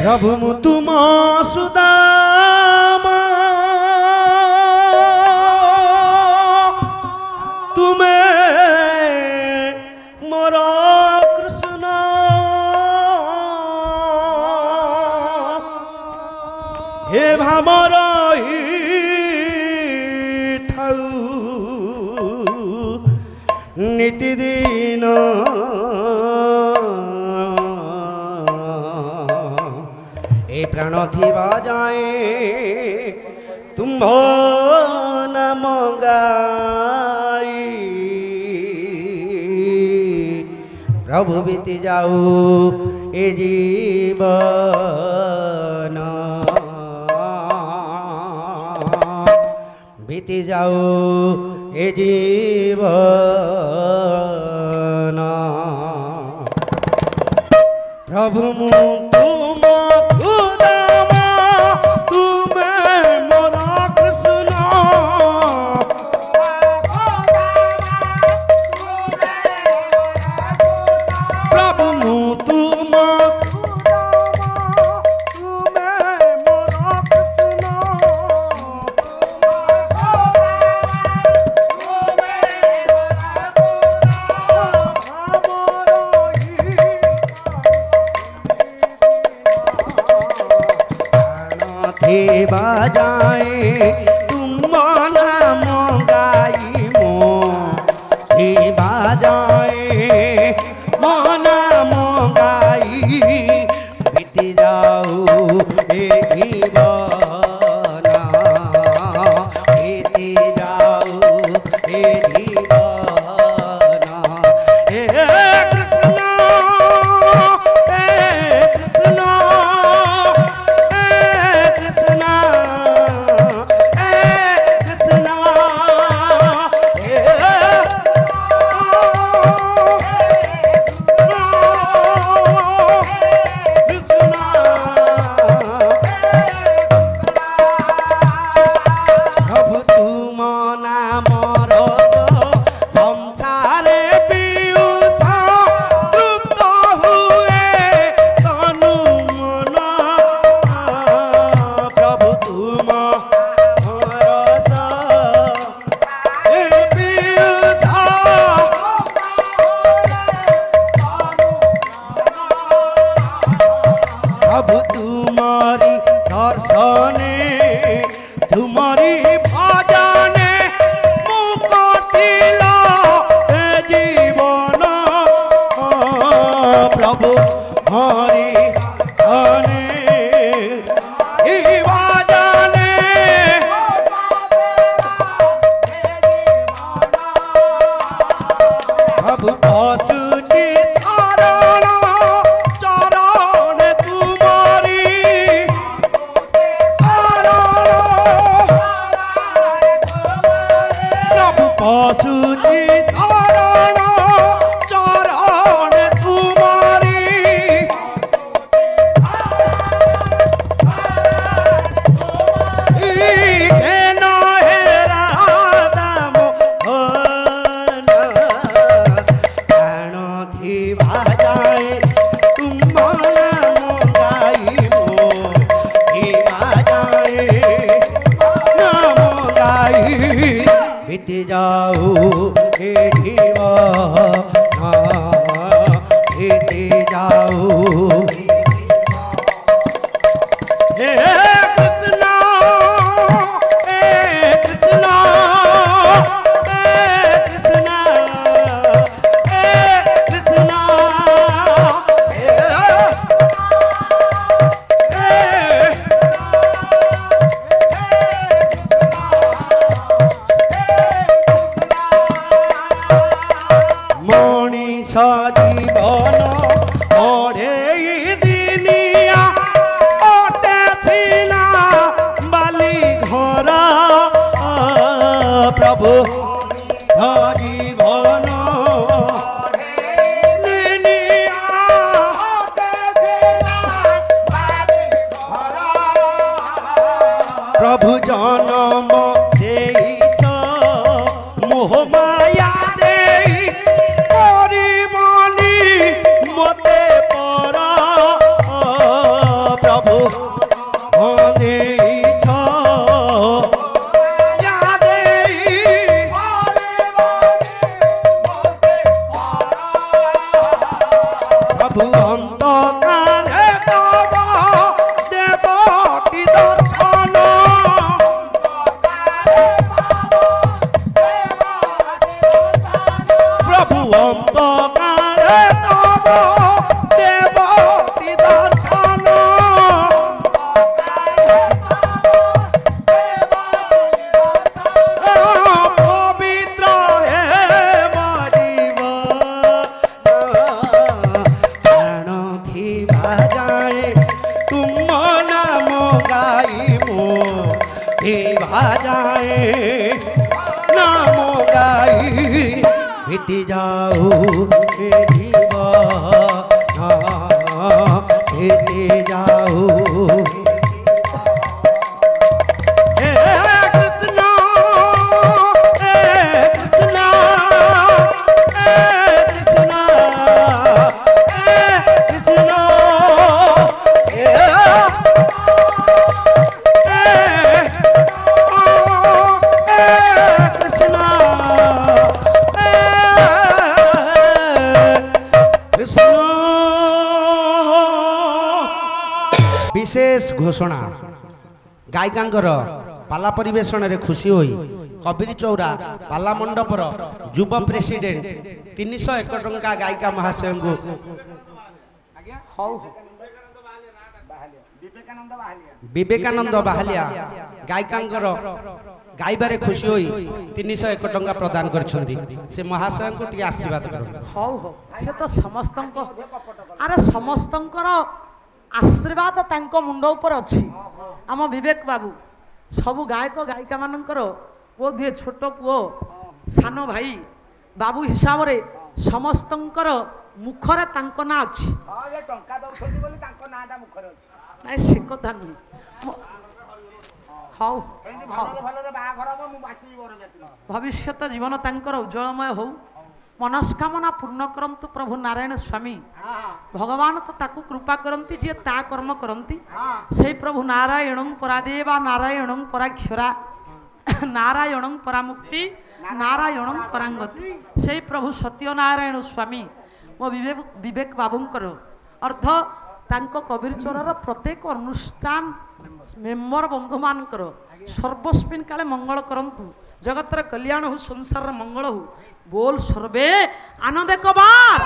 प्रभु मु तुम सुदामा तुमे मोर कृष्ण हे भामर नितिदिन ए प्राण थिबा जाए तुम्भ नाम गाई प्रभु बीती जाऊ ए जीवन बीती जाऊ ए जीवन प्रभु मु तुम सुदामा तुमे मोर कृष्ण प्रभु मु तुम बाजाए तुम नाम गाई मो बाजाए मो नाम गाई बीती जाऊ ए जीवन बीती जाऊ ए जीवन हे कृष्ण बीती जाऊ हे जीवन बीती जाऊ हे कृष्ण हे कृष्ण हे कृष्ण हे कृष्ण जीवन ओढ़े दिनिया ओटे सीना बाली घर प्रभु जीवन प्रभु जन्म देइछ मोह माया देई मते परा प्रभु अंतकारे तब देवकी दर्शन प्रभु अंतकारे तब देवकी दर्शन पवित्र हे मरिब प्राण थिबा जाए तुम नाम गाई मो थिबा जाए नाम गाई बीती जाऊ जीव बीती जाऊ विशेष घोषणा गायिकांकर पाला परिवेशन रे खुशी होई कबीर चौरा पाला मंडपर युव प्रेसिडेंट 301 टंका गायिका महाशय को विवेकानंद बाहालिया गायिकांकर गायबारे खुशी होई 301 टंका प्रदान करछंती से महाशय को टी आशीर्वाद करो हौ हो से तो समस्त अरे समस्तंकर आशीर्वाद तांको मुंड ऊपर अच्छी आम विवेक बाबू सबु गायक गायिका मानकर बोधे छोट पुओ सान भाई बाबू हिसाब रे समस्तंकर मुखरे तांको ना अच्छी नाइ से कथा नहीं हौ भविष्यत जीवन तांकर उज्जवलमय हो मनस्कामना पूर्ण करंतु प्रभु नारायण स्वामी भगवान तो ताकू कृपा करंती जे ता कर्म करंती से प्रभु नारायणं परादेवा नारायणं पराक्षरा नारायणं परामुक्ति नारायणं परांगति से प्रभु सत्यनारायण स्वामी मो विवेक बाबूंकर अर्थ तांको कबीर चोरर प्रत्येक अनुष्ठान मेम्बर बंधु मानकर सर्वस्मिन काले मंगल करंतु जगतर कल्याण हो संसार मंगल हो बोल सर्वे आनंद कबार